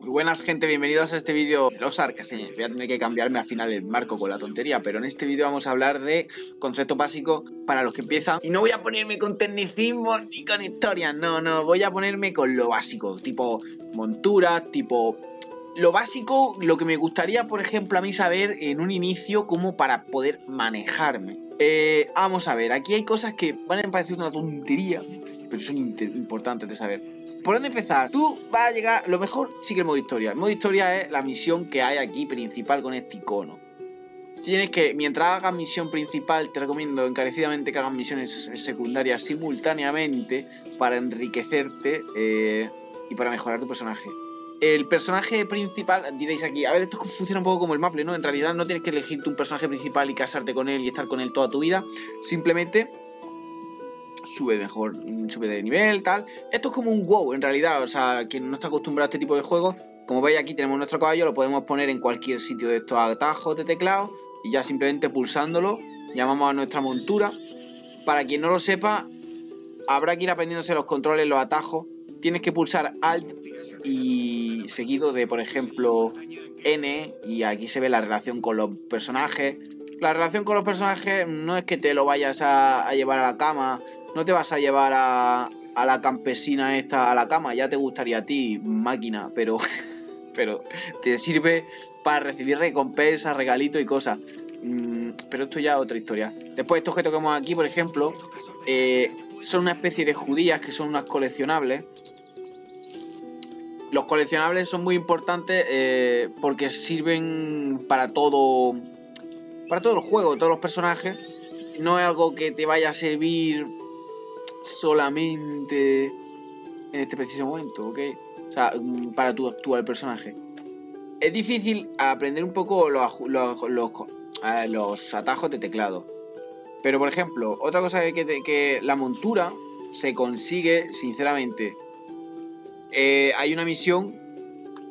Muy buenas, gente, bienvenidos a este vídeo. Los arcas, voy a tener que cambiarme al final el marco con la tontería, pero en este vídeo vamos a hablar de conceptos básicos para los que empiezan. Y no voy a ponerme con tecnicismos ni con historias, no, voy a ponerme con lo básico, tipo monturas, tipo... Lo básico, lo que me gustaría, por ejemplo, a mí saber en un inicio como para poder manejarme. Vamos a ver, aquí hay cosas que van a parecer una tontería, pero son importantes de saber. ¿Por dónde empezar? Tú vas a llegar, lo mejor sigue el modo historia. El modo historia es la misión que hay aquí principal con este icono. Tienes que, mientras hagas misión principal, te recomiendo encarecidamente que hagas misiones secundarias simultáneamente para enriquecerte y para mejorar tu personaje. El personaje principal, diréis aquí, a ver, esto funciona un poco como el Maple, ¿no? En realidad no tienes que elegirte un personaje principal y casarte con él y estar con él toda tu vida. Simplemente sube de nivel, tal. Esto es como un WoW, en realidad. O sea, quien no está acostumbrado a este tipo de juegos, como veis aquí tenemos nuestro caballo, lo podemos poner en cualquier sitio de estos atajos de teclado y ya simplemente pulsándolo llamamos a nuestra montura. Para quien no lo sepa, habrá que ir aprendiéndose los controles, los atajos. Tienes que pulsar Alt y seguido de, por ejemplo, N, y aquí se ve la relación con los personajes. La relación con los personajes no es que te lo vayas a llevar a la cama, no te vas a llevar a la campesina esta a la cama, ya te gustaría a ti, máquina, pero te sirve para recibir recompensas, regalitos y cosas. Pero esto ya es otra historia. Después estos objetos que vemos aquí, por ejemplo, son una especie de judías que son unas coleccionables. Los coleccionables son muy importantes porque sirven para todo el juego, todos los personajes. No es algo que te vaya a servir solamente en este preciso momento, ¿ok? O sea, para tu actual personaje. Es difícil aprender un poco los atajos de teclado. Pero, por ejemplo, otra cosa es que la montura se consigue, sinceramente. Hay una misión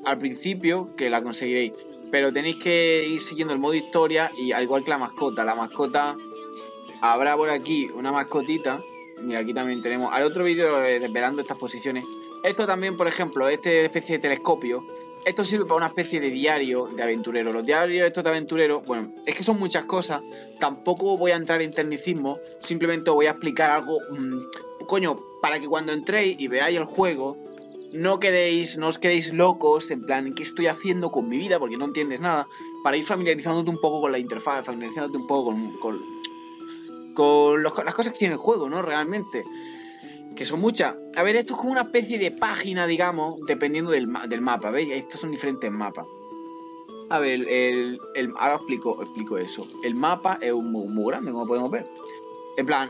al principio que la conseguiréis, pero tenéis que ir siguiendo el modo historia y al igual que la mascota habrá por aquí una mascotita. Mira, aquí también tenemos al otro vídeo desvelando estas posiciones. Esto también, por ejemplo, este especie de telescopio, esto sirve para una especie de diario de aventurero. Los diarios estos de aventurero, bueno, es que son muchas cosas. Tampoco voy a entrar en tecnicismo, simplemente os voy a explicar algo, para que cuando entréis y veáis el juego no os quedéis locos, en plan, ¿qué estoy haciendo con mi vida? Porque no entiendes nada. Para ir familiarizándote un poco con la interfaz, familiarizándote un poco con las cosas que tiene el juego, ¿no? Realmente. Que son muchas. A ver, esto es como una especie de página, digamos, dependiendo del mapa, ¿veis? Estos son diferentes mapas. A ver, ahora explico eso. El mapa es muy grande, como podemos ver. En plan,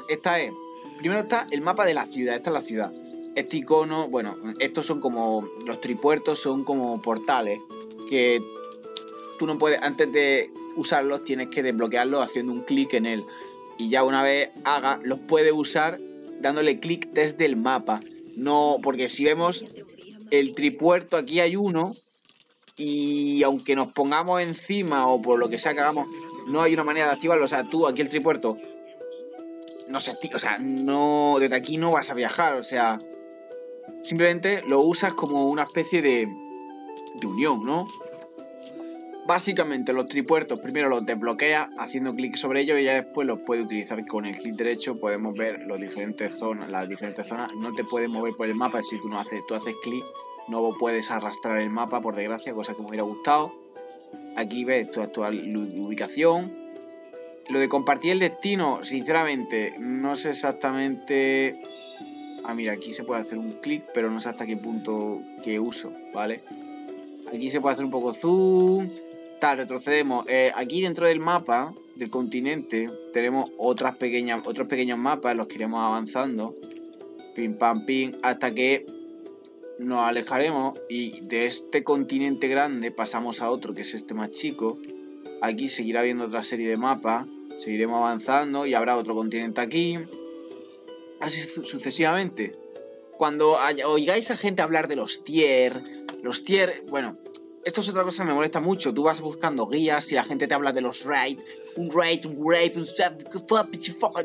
primero está el mapa de la ciudad, esta es la ciudad. Este icono, bueno, estos son como, los tripuertos son como portales que tú no puedes, antes de usarlos tienes que desbloquearlos haciendo un clic en él. Y ya una vez los puedes usar dándole clic desde el mapa. No, porque si vemos el tripuerto, aquí hay uno y aunque nos pongamos encima o por lo que sea que hagamos, no hay una manera de activarlo. O sea, tú aquí el tripuerto no sé, o sea, no, desde aquí no vas a viajar, o sea, simplemente lo usas como una especie de unión, ¿no? Básicamente los tripuertos primero los desbloqueas haciendo clic sobre ellos y ya después los puedes utilizar con el clic derecho. Podemos ver las diferentes zonas. No te puedes mover por el mapa si tú haces clic. No puedes arrastrar el mapa, por desgracia, cosa que me hubiera gustado. Aquí ves tu actual ubicación. Lo de compartir el destino, sinceramente, no sé exactamente... mira, aquí se puede hacer un clic, pero no sé hasta qué punto que uso, ¿vale? Aquí se puede hacer un poco zoom. Retrocedemos. Aquí dentro del mapa del continente tenemos otros pequeños mapas en los que iremos avanzando. Pim, pam, pim, hasta que nos alejaremos y de este continente grande pasamos a otro que es este más chico. Aquí seguirá habiendo otra serie de mapas. Seguiremos avanzando y habrá otro continente aquí. Así sucesivamente. Cuando oigáis a gente hablar de los tier, bueno, Esto es otra cosa que me molesta mucho. Tú vas buscando guías y la gente te habla de los raids. Un raid.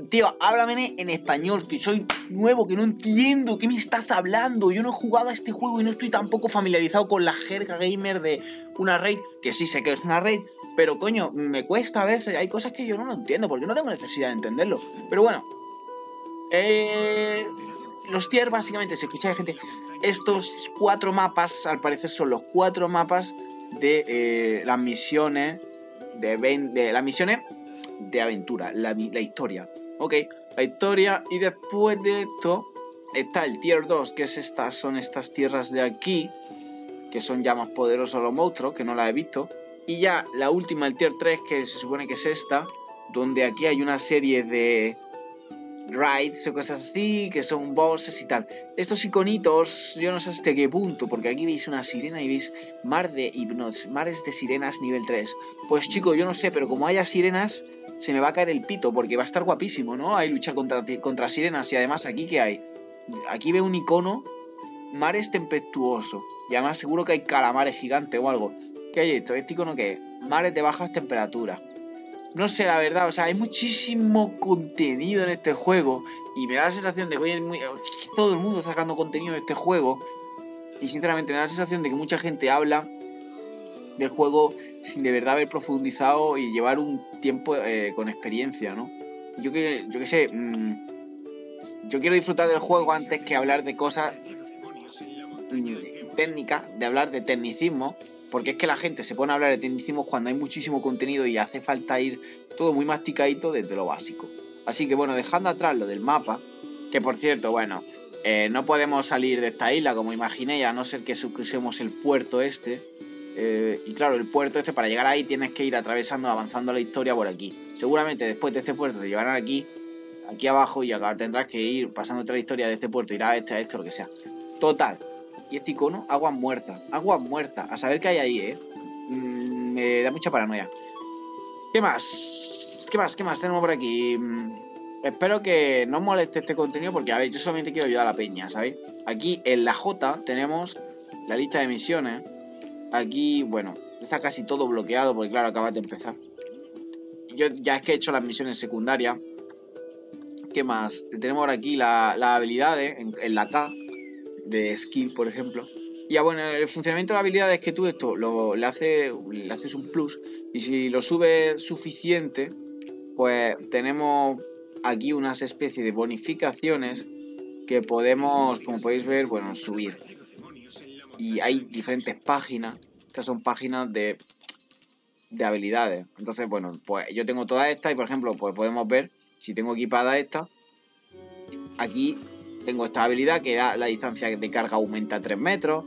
Tío, háblame en español, que soy nuevo, que no entiendo. ¿Qué me estás hablando? Yo no he jugado a este juego y no estoy tampoco familiarizado con la jerga gamer de una raid. Que sí sé que es una raid, pero coño, me cuesta a veces. Hay cosas que yo no lo entiendo, porque no tengo necesidad de entenderlo. Pero bueno. Los tier básicamente, si escucháis gente, estos 4 mapas al parecer son los 4 mapas de las misiones de las misiones de aventura, la historia, ok, la historia. Y después de esto está el tier 2, que es son estas tierras de aquí, que son ya más poderosos los monstruos, que no las he visto. Y ya la última, el tier 3, que se supone que es esta, donde aquí hay una serie de raids o cosas así, que son bosses y tal. Estos iconitos, yo no sé hasta qué punto, porque aquí veis una sirena y veis mares de sirenas nivel 3. Pues chicos, yo no sé, pero como haya sirenas, se me va a caer el pito, porque va a estar guapísimo, ¿no? Hay luchar contra sirenas. Y además aquí, ¿qué hay? Aquí veo un icono, mares tempestuosos. Y además seguro que hay calamares gigantes o algo. ¿Qué hay esto? ¿Este icono qué es? Mares de bajas temperaturas. No sé, la verdad, o sea, hay muchísimo contenido en este juego y me da la sensación de que todo el mundo sacando contenido de este juego, y sinceramente me da la sensación de que mucha gente habla del juego sin de verdad haber profundizado y llevar un tiempo con experiencia, ¿no? Yo qué sé, yo quiero disfrutar del juego antes que hablar de cosas técnicas, de hablar de tecnicismo. Porque es que la gente se pone a hablar de tecnicismo cuando hay muchísimo contenido y hace falta ir todo muy masticadito desde lo básico. Así que bueno, dejando atrás lo del mapa, que por cierto, bueno, no podemos salir de esta isla como imaginéis, a no ser que crucemos el puerto este. Y claro, el puerto este, para llegar ahí tienes que ir atravesando, avanzando la historia por aquí. Seguramente después de este puerto te llevarán aquí abajo, y acá tendrás que ir pasando otra historia de este puerto, irá a este, lo que sea. Total. Y este icono, aguas muertas, a saber qué hay ahí, me da mucha paranoia. ¿Qué más tenemos por aquí? Espero que no moleste este contenido, porque a ver, yo solamente quiero ayudar a la peña, ¿sabéis? Aquí en la J tenemos la lista de misiones. Aquí, bueno, está casi todo bloqueado porque claro, acabas de empezar. Yo ya es que he hecho las misiones secundarias. ¿Qué más? Tenemos ahora aquí las habilidades en la K de skill, por ejemplo. Y ya bueno, el funcionamiento de la habilidad es que tú esto le haces un plus, y si lo subes suficiente, pues tenemos aquí unas especies de bonificaciones que podemos, como podéis ver, bueno, subir. Y hay diferentes páginas. Estas son páginas de habilidades. Entonces, bueno, pues yo tengo todas estas y por ejemplo, pues podemos ver, si tengo equipada esta, aquí tengo esta habilidad que da la distancia de carga aumenta a 3 metros,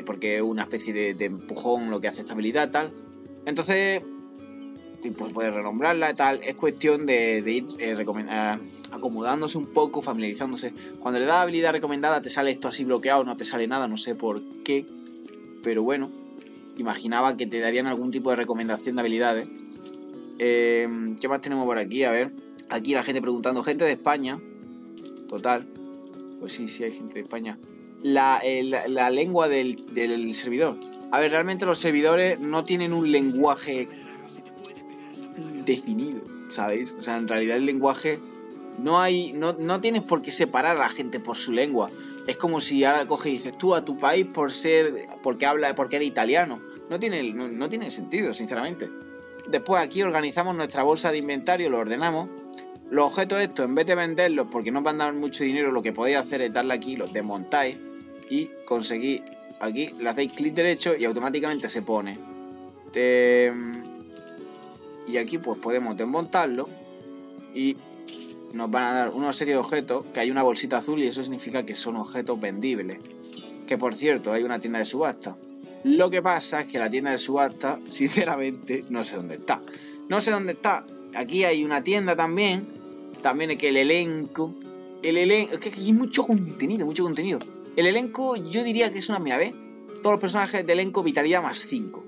porque es una especie de empujón lo que hace esta habilidad, tal. Entonces, pues puedes renombrarla y tal. Es cuestión de ir acomodándose un poco, familiarizándose. Cuando le das habilidad recomendada te sale esto así bloqueado, no te sale nada, no sé por qué. Pero bueno, imaginaba que te darían algún tipo de recomendación de habilidades. ¿Qué más tenemos por aquí? A ver, aquí la gente preguntando, gente de España. Total. Pues sí, hay gente de España. La lengua del servidor. A ver, realmente los servidores no tienen un lenguaje definido, ¿sabéis? O sea, en realidad el lenguaje no tienes por qué separar a la gente por su lengua. Es como si ahora coges y dices tú a tu país porque eres italiano. No tiene sentido, sinceramente. Después aquí organizamos nuestra bolsa de inventario, lo ordenamos. Los objetos estos, en vez de venderlos porque no van a dar mucho dinero, lo que podéis hacer es darle aquí, los desmontáis y conseguís aquí, le hacéis clic derecho y automáticamente se pone. Y aquí pues podemos desmontarlo y nos van a dar una serie de objetos, que hay una bolsita azul y eso significa que son objetos vendibles. Que por cierto, hay una tienda de subasta. Lo que pasa es que la tienda de subasta, sinceramente, no sé dónde está. Aquí hay una tienda también es que el elenco, es que aquí hay mucho contenido. El elenco yo diría que es una, mira, ¿ves? Todos los personajes del elenco vitalidad más 5.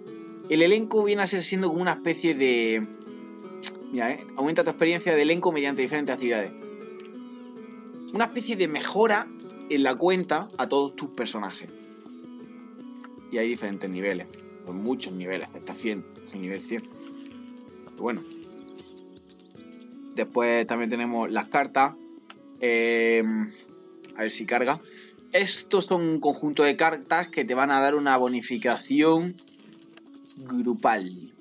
El elenco viene a ser siendo como una especie de, mira, aumenta tu experiencia de elenco mediante diferentes actividades. Una especie de mejora en la cuenta a todos tus personajes. Y hay diferentes niveles. Pues muchos niveles, hasta 100, el nivel 100. Pero bueno. Después también tenemos las cartas. A ver si carga. Estos son un conjunto de cartas que te van a dar una bonificación grupal.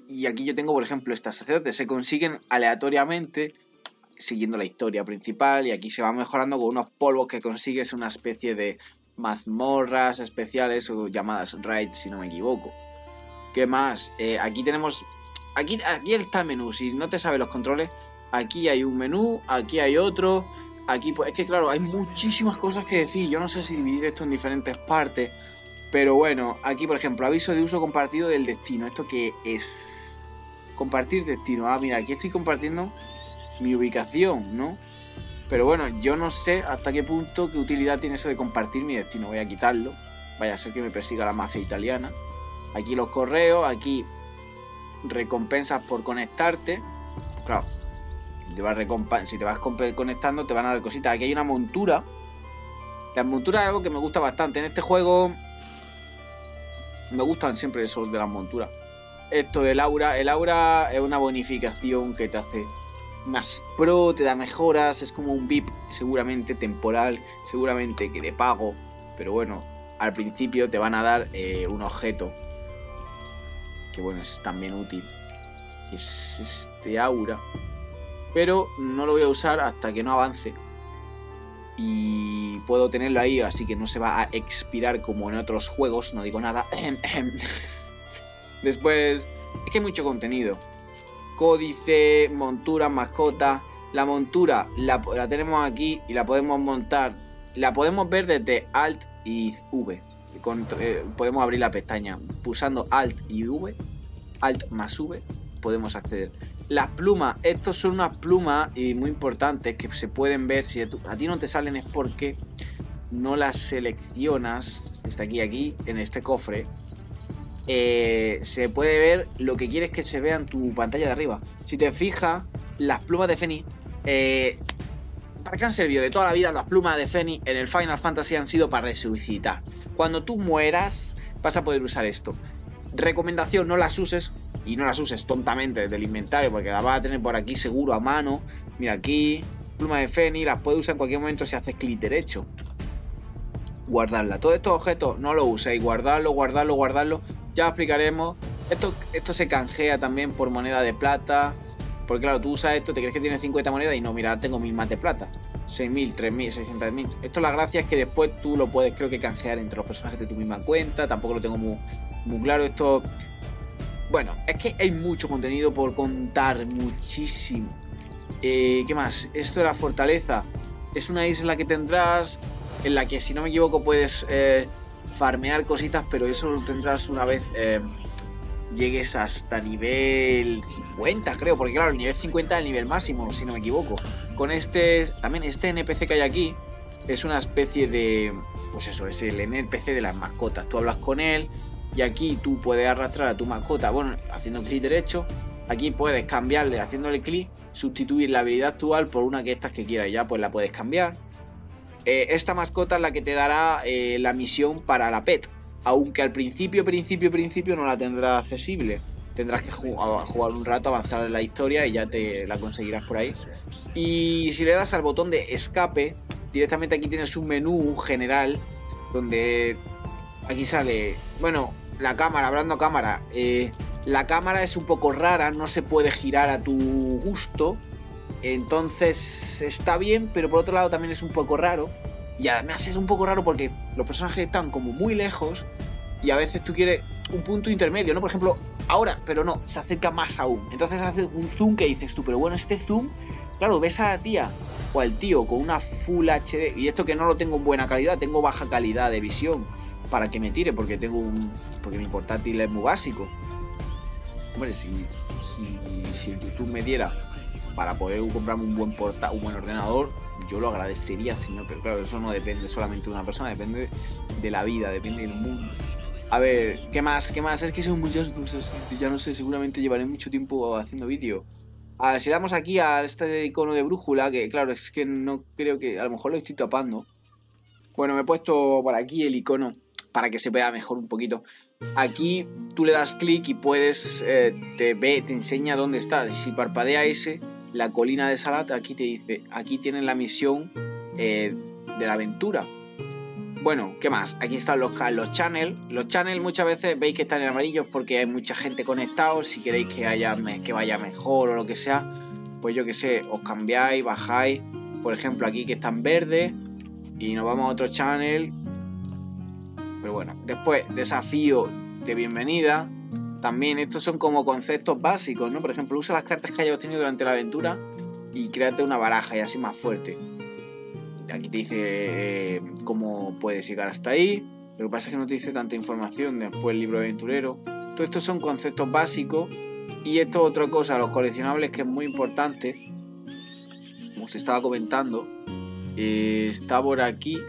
Y aquí yo tengo, por ejemplo, estas sacerdotes. Se consiguen aleatoriamente siguiendo la historia principal. Y aquí se va mejorando con unos polvos que consigues, una especie de mazmorras especiales o llamadas raids, si no me equivoco. ¿Qué más? Aquí tenemos... Aquí está el menú. Si no te sabes los controles, aquí hay un menú, aquí hay otro. Aquí, pues es que claro, hay muchísimas cosas que decir. Yo no sé si dividir esto en diferentes partes. Pero bueno, aquí por ejemplo, aviso de uso compartido del destino. ¿Esto qué es? Compartir destino. Ah, mira, aquí estoy compartiendo mi ubicación, ¿no? Pero bueno, yo no sé hasta qué punto, qué utilidad tiene eso de compartir mi destino. Voy a quitarlo. Vaya a ser que me persiga la mafia italiana. Aquí los correos, aquí recompensas por conectarte. Claro, si te vas conectando te van a dar cositas. Aquí hay una montura. Las monturas es algo que me gusta bastante. En este juego me gustan siempre eso de las monturas. Esto del aura. El aura es una bonificación que te hace más pro, te da mejoras. Es como un VIP seguramente temporal, seguramente que de pago. Pero bueno, al principio te van a dar un objeto. Que bueno, es también útil. Que es este aura. Pero no lo voy a usar hasta que no avance. Y puedo tenerlo ahí, así que no se va a expirar como en otros juegos. No digo nada. Después, es que hay mucho contenido. Códice, montura, mascota. La montura la tenemos aquí y la podemos montar. La podemos ver desde Alt y V. Podemos abrir la pestaña pulsando Alt y V. Alt más V. Podemos acceder. Las plumas, estos son unas plumas muy importantes que se pueden ver. Si a ti no te salen es porque no las seleccionas. Está aquí, en este cofre. Se puede ver lo que quieres que se vea en tu pantalla de arriba. Si te fijas, las plumas de Fénix, ¿para qué han servido? De toda la vida las plumas de Fénix en el Final Fantasy han sido para resucitar. Cuando tú mueras vas a poder usar esto. Recomendación, no las uses. Y no las uses tontamente desde el inventario, porque las vas a tener por aquí seguro a mano. Mira aquí, pluma de Fénix, las puedes usar en cualquier momento si haces clic derecho. Guardarla. Todos estos objetos no los uséis. Guardarlo. Ya explicaremos. Esto se canjea también por moneda de plata. Porque claro, tú usas esto, te crees que tienes 50 monedas y no, mira, tengo 1000 más de plata. 6.000, 3.000, 600.000. Esto la gracia es que después tú lo puedes, creo que, canjear entre los personajes de tu misma cuenta. Tampoco lo tengo muy claro esto. Bueno, es que hay mucho contenido por contar, muchísimo. ¿Qué más? Esto de la fortaleza. Es una isla que tendrás en la que, si no me equivoco, puedes farmear cositas, pero eso lo tendrás una vez llegues hasta nivel 50, creo. Porque claro, el nivel 50 es el nivel máximo, si no me equivoco. Con también este NPC que hay aquí es una especie de... Pues eso, es el NPC de las mascotas. Tú hablas con él. Y aquí tú puedes arrastrar a tu mascota, bueno, haciendo clic derecho. Aquí puedes cambiarle, haciéndole clic, sustituir la habilidad actual por una que estas que quieras. Ya pues la puedes cambiar. Esta mascota es la que te dará la misión para la pet. Aunque al principio no la tendrás accesible. Tendrás que jugar un rato, avanzar en la historia y ya te la conseguirás por ahí. Y si le das al botón de escape, directamente aquí tienes un menú general donde aquí sale... Bueno... La cámara, hablando cámara, la cámara es un poco rara, no se puede girar a tu gusto, entonces está bien, pero por otro lado también es un poco raro, y además es un poco raro porque los personajes están como muy lejos, y a veces tú quieres un punto intermedio, ¿no? Por ejemplo, ahora, pero no, se acerca más aún, entonces hace un zoom que dices tú, pero bueno, este zoom, claro, ves a la tía o al tío con una Full HD, y esto que no lo tengo en buena calidad, tengo baja calidad de visión, para que me tire, porque porque mi portátil es muy básico. Hombre, si el YouTube me diera para poder comprarme un buen ordenador, yo lo agradecería, señor, pero claro, eso no depende solamente de una persona, depende de la vida, depende del mundo. A ver, ¿qué más? Es que son muchas cosas, ya no sé, seguramente llevaré mucho tiempo haciendo vídeo. A ver, si damos aquí a este icono de brújula, que claro, es que no creo que, a lo mejor lo estoy tapando. Bueno, me he puesto por aquí el icono. para que se vea mejor un poquito. Aquí tú le das clic y puedes, te enseña dónde está. Si parpadea ese, la colina de Salat, aquí te dice, aquí tienen la misión de la aventura. Bueno, ¿qué más? Aquí están los channels. Los channels muchas veces veis que están en amarillos porque hay mucha gente conectada. Si queréis que vaya mejor o lo que sea, pues yo que sé, os cambiáis, bajáis. Por ejemplo, aquí que está en verde y nos vamos a otro channel. Pero bueno, después, desafío de bienvenida. También estos son como conceptos básicos, ¿no? Por ejemplo, usa las cartas que hayas obtenido durante la aventura y créate una baraja y así más fuerte. Aquí te dice cómo puedes llegar hasta ahí. Lo que pasa es que no te dice tanta información. Después el libro de aventurero. Todo estos son conceptos básicos. Y esto es otra cosa, los coleccionables, que es muy importante. Como os estaba comentando, está por aquí.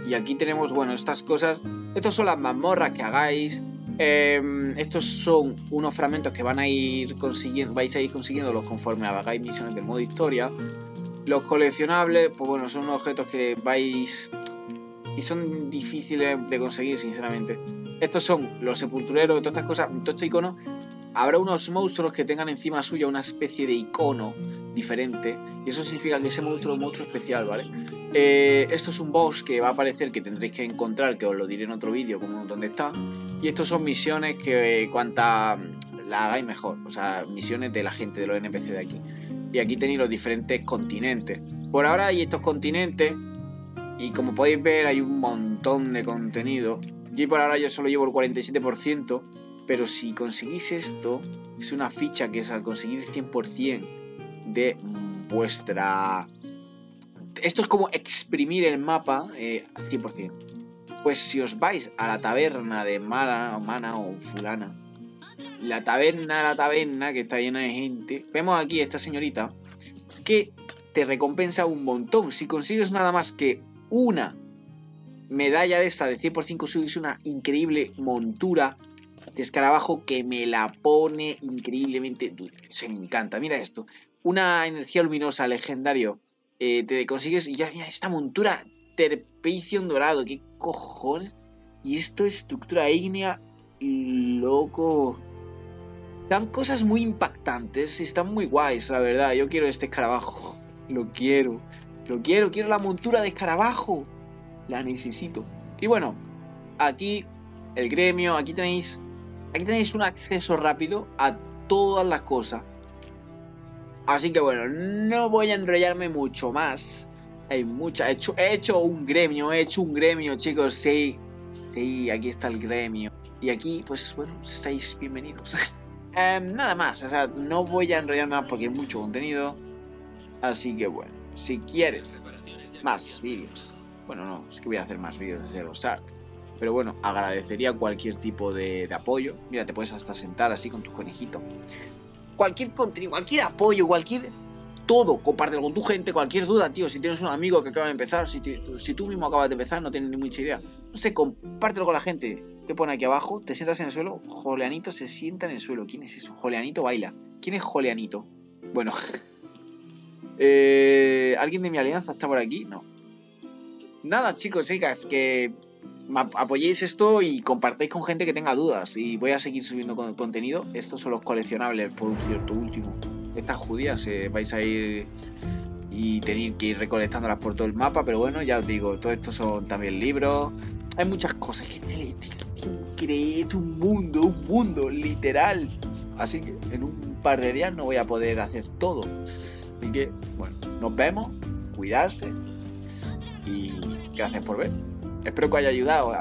Y aquí tenemos, bueno, estas cosas. Estos son las mazmorras que hagáis. Estos son unos fragmentos que vais a ir consiguiéndolos conforme hagáis misiones del modo historia. Los coleccionables, pues bueno, son unos objetos que vais y son difíciles de conseguir, sinceramente. Estos son los sepultureros, todas estas cosas, todos estos iconos. Habrá unos monstruos que tengan encima suya una especie de icono diferente, y eso significa que ese monstruo es un monstruo especial, ¿vale? Esto es un boss que va a aparecer, que tendréis que encontrar, que os lo diré en otro vídeo como dónde está. Y estos son misiones que cuanta la hagáis mejor, o sea, misiones de la gente, de los NPC de aquí. Y aquí tenéis los diferentes continentes. Por ahora hay estos continentes y como podéis ver hay un montón de contenido. Y por ahora yo solo llevo el 47%, pero si conseguís esto, es una ficha que es al conseguir el 100% de vuestra... Esto es como exprimir el mapa al 100%. Pues si os vais a la taberna de Mana o fulana, la taberna que está llena de gente, vemos aquí a esta señorita que te recompensa un montón. Si consigues nada más que una medalla de esta de 100%, consigues una increíble montura de escarabajo que me la pone increíblemente dulce. Se me encanta, mira esto. Una energía luminosa legendario. Te consigues y ya, mira, esta montura Terpicium dorado. ¿Qué cojones? Y esto es estructura ígnea. Loco. Dan cosas muy impactantes y están muy guays, la verdad. Yo quiero este escarabajo. Lo quiero. Quiero la montura de escarabajo. La necesito. Y bueno, aquí el gremio. Aquí tenéis un acceso rápido a todas las cosas. Así que bueno, no voy a enrollarme mucho más. Hay mucha. He hecho un gremio, chicos. Sí, aquí está el gremio. Y aquí, pues bueno, estáis bienvenidos. Nada más, o sea, no voy a enrollarme más porque hay mucho contenido. Así que bueno, si quieres más vídeos, bueno, no, es que voy a hacer más vídeos desde los ARK. Pero bueno, agradecería cualquier tipo de apoyo. Mira, te puedes hasta sentar así con tu conejito. Cualquier contenido, cualquier apoyo, todo, compártelo con tu gente, cualquier duda, tío. Si tienes un amigo que acaba de empezar, si tú mismo acabas de empezar, no tienes ni mucha idea. No sé, compártelo con la gente. ¿Qué pone aquí abajo? Te sientas en el suelo. Joleanito se sienta en el suelo. ¿Quién es eso? Joleanito baila. ¿Quién es Joleanito? Bueno. ¿Alguien de mi alianza está por aquí? No. Nada, chicos, chicas, que apoyéis esto y compartáis con gente que tenga dudas. Y voy a seguir subiendo contenido. Estos son los coleccionables, por un cierto último. Estas judías vais a ir y tenéis que ir recolectándolas por todo el mapa. Pero bueno, ya os digo, todo esto son también libros. Hay muchas cosas. Que es increíble, un mundo, literal. Así que en un par de días no voy a poder hacer todo. Así que, bueno, nos vemos. Cuidarse. Y gracias por ver. Espero que os haya ayudado.